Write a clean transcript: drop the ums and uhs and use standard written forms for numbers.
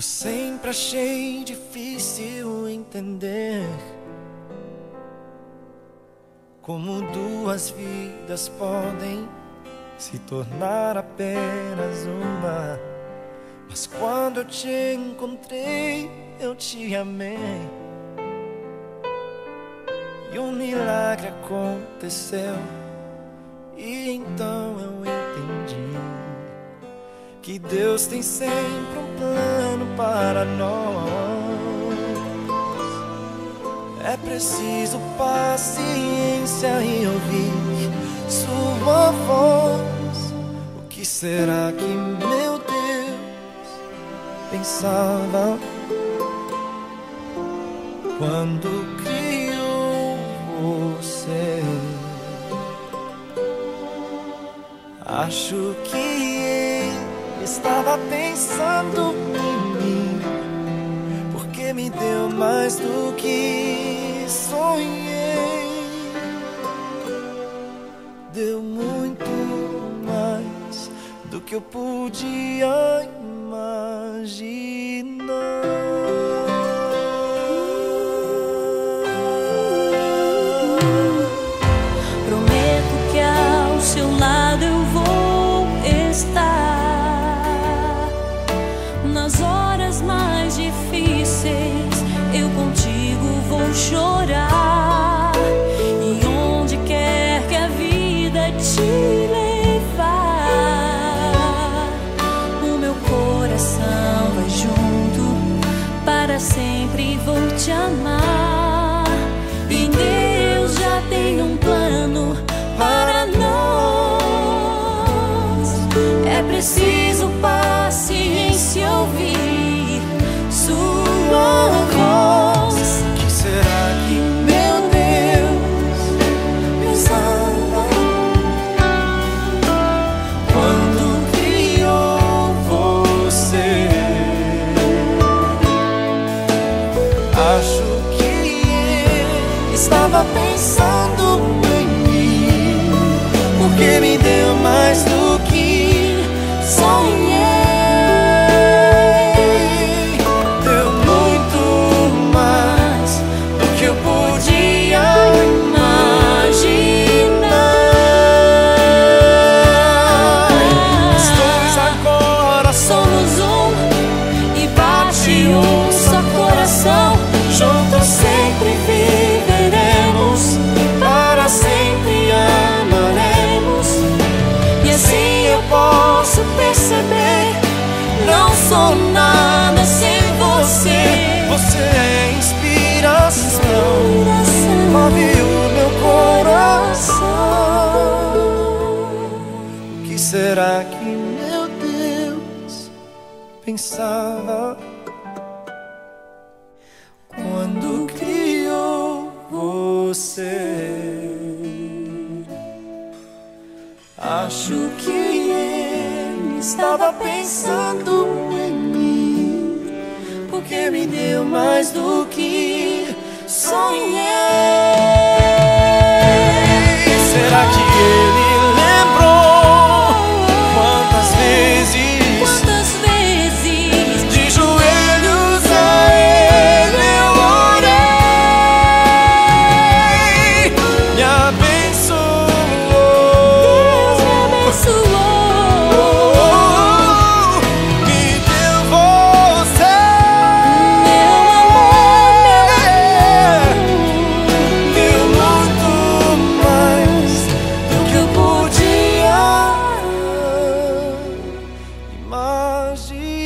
Eu sempre achei difícil entender como duas vidas podem se tornar apenas uma. Mas quando eu te encontrei, eu te amei, e um milagre aconteceu. E então eu entendi que Deus tem sempre um plano para nós. É preciso paciência e ouvir sua voz. O que será que meu Deus pensava quando criou você? Acho que ele estava pensando em mim, porque me deu mais do que sonhei. Deu muito mais do que eu podia imaginar. Prometo que ao seu lado eu vou estar. Nas horas mais difíceis eu contigo vou chorar. E onde quer que a vida te levar, o meu coração vai junto, para sempre vou te amar. E Deus já tem um plano para nós. É preciso paciência, ouvir sua voz. O que será que meu Deus pensava quando criou você? Acho que ele estava pensando em mim, porque me deu mais do que sonhei. Deu muito mais do que eu podia imaginar. Nós dois agora Somos um e bate um só coração. juntos sempre viveremos, para sempre amaremos. E assim eu posso perceber, não sou nada sem você. Você é inspiração, move o meu coração. O que será que meu Deus pensava quando criou você? Acho que ele estava pensando em mim, porque me deu mais do que sonhei. Será que ele lembrou quantas vezes de joelhos a ele eu orei? Me abençoou, me deu você, deu muito mais do que eu podia imaginar.